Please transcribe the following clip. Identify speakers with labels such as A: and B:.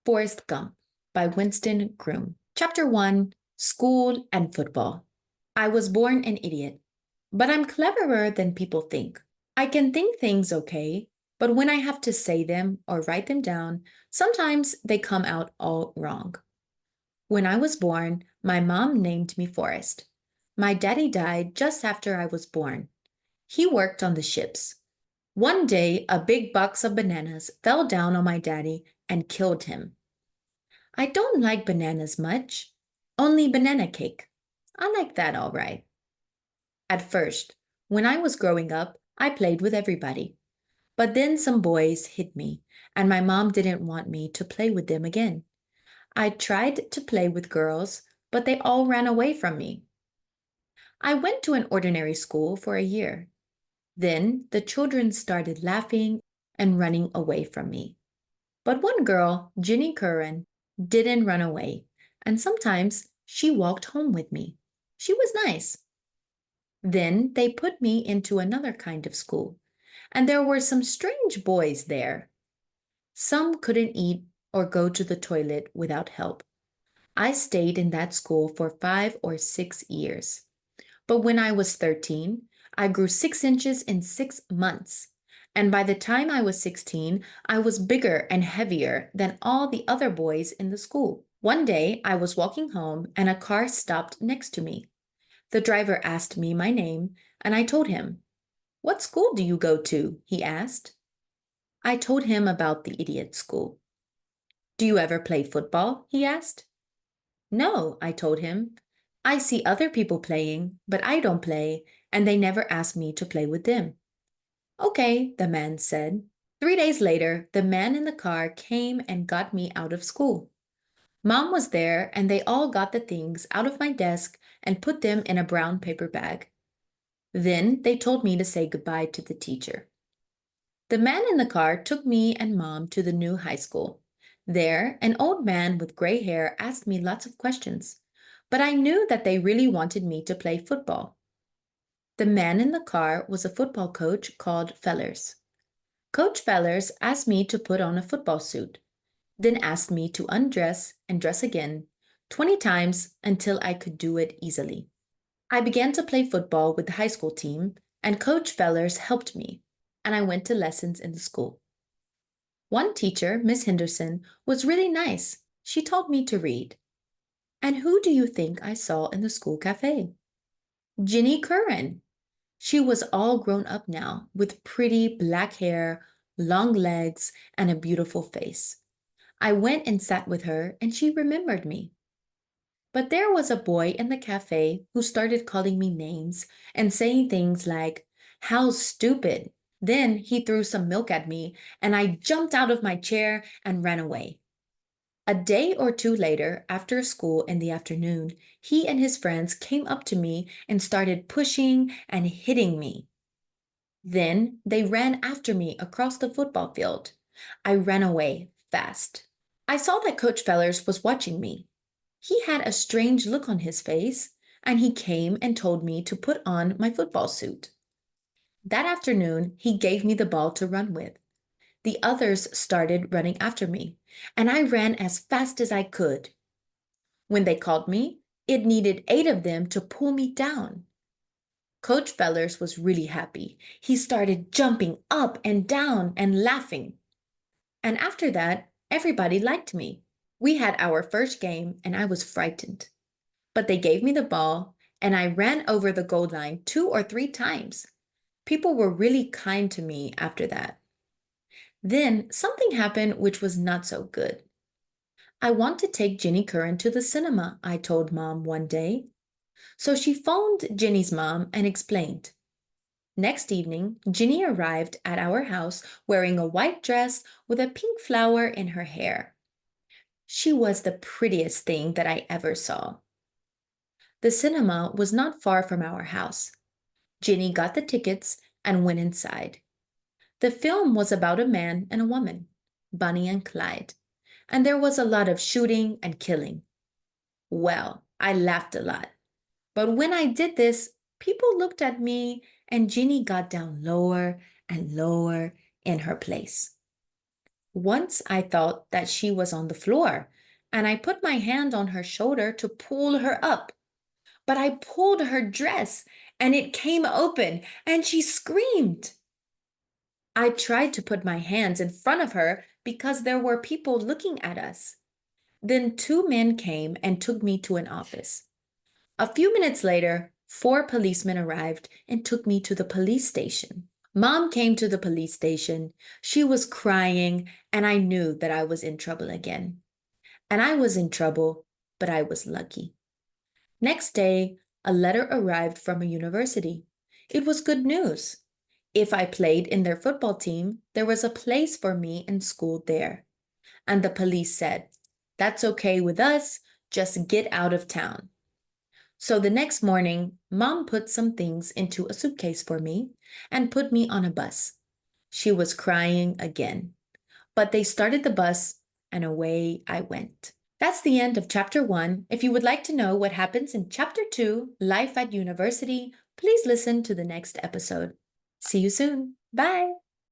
A: Forrest Gump by Winston Groom. Chapter 1, School and Football. I was born an idiot, but I'm cleverer than people think. I can think things okay, but when I have to say them or write them down, sometimes they come out all wrong. When I was born, my mom named me Forrest. My daddy died just after I was born. He worked on the ships. One day, a big box of bananas fell down on my daddy and killed him. I don't like bananas much. Only banana cake. I like that all right. At first, when I was growing up, I played with everybody. But then some boys hit me, and my mom didn't want me to play with them again. I tried to play with girls, but they all ran away from me. I went to an ordinary school for a year. Then the children started laughing and running away from me. But one girl, Ginny Curran, didn't run away, and sometimes she walked home with me. She was nice. Then they put me into another kind of school, and there were some strange boys there. Some couldn't eat or go to the toilet without help. I stayed in that school for 5 or 6 years. But when I was 13, I grew 6 inches in 6 months. And by the time I was 16, I was bigger and heavier than all the other boys in the school. One day, I was walking home and a car stopped next to me. The driver asked me my name, and I told him. "What school do you go to?" he asked. I told him about the idiot school. "Do you ever play football?" he asked. "No," I told him. "I see other people playing, but I don't play, and they never ask me to play with them." "Okay," the man said. 3 days later, the man in the car came and got me out of school. Mom was there, and they all got the things out of my desk and put them in a brown paper bag. Then they told me to say goodbye to the teacher. The man in the car took me and Mom to the new high school. There, an old man with gray hair asked me lots of questions, but I knew that they really wanted me to play football. The man in the car was a football coach called Fellers. Coach Fellers asked me to put on a football suit, then asked me to undress and dress again 20 times until I could do it easily. I began to play football with the high school team, and Coach Fellers helped me, and I went to lessons in the school. One teacher, Miss Henderson, was really nice. She taught me to read. And who do you think I saw in the school cafe? Ginny Curran. She was all grown up now, with pretty black hair, long legs, and a beautiful face. I went and sat with her, and she remembered me. But there was a boy in the cafe who started calling me names and saying things like, "How stupid." Then he threw some milk at me, and I jumped out of my chair and ran away. A day or two later, after school in the afternoon, he and his friends came up to me and started pushing and hitting me. Then they ran after me across the football field. I ran away fast. I saw that Coach Fellers was watching me. He had a strange look on his face, and he came and told me to put on my football suit. That afternoon, he gave me the ball to run with. The others started running after me, and I ran as fast as I could. When they called me, it needed 8 of them to pull me down. Coach Fellers was really happy. He started jumping up and down and laughing. And after that, everybody liked me. We had our first game, and I was frightened. But they gave me the ball, and I ran over the goal line 2 or 3 times. People were really kind to me after that. Then something happened which was not so good. "I want to take Ginny Curran to the cinema," I told Mom one day. So she phoned Ginny's mom and explained. Next evening, Ginny arrived at our house wearing a white dress with a pink flower in her hair. She was the prettiest thing that I ever saw. The cinema was not far from our house. Ginny got the tickets and went inside. The film was about a man and a woman, Bonnie and Clyde, and there was a lot of shooting and killing. Well, I laughed a lot. But when I did this, people looked at me and Ginny got down lower and lower in her place. Once I thought that she was on the floor, and I put my hand on her shoulder to pull her up. But I pulled her dress, and it came open, and she screamed. I tried to put my hands in front of her because there were people looking at us. Then two men came and took me to an office. A few minutes later, four policemen arrived and took me to the police station. Mom came to the police station. She was crying, and I knew that I was in trouble again. And I was in trouble, but I was lucky. Next day, a letter arrived from a university. It was good news. If I played in their football team, there was a place for me in school there. And the police said, "That's okay with us, just get out of town." So the next morning, Mom put some things into a suitcase for me and put me on a bus. She was crying again, but they started the bus and away I went. That's the end of chapter 1. If you would like to know what happens in chapter 2, Life at University, please listen to the next episode. See you soon. Bye.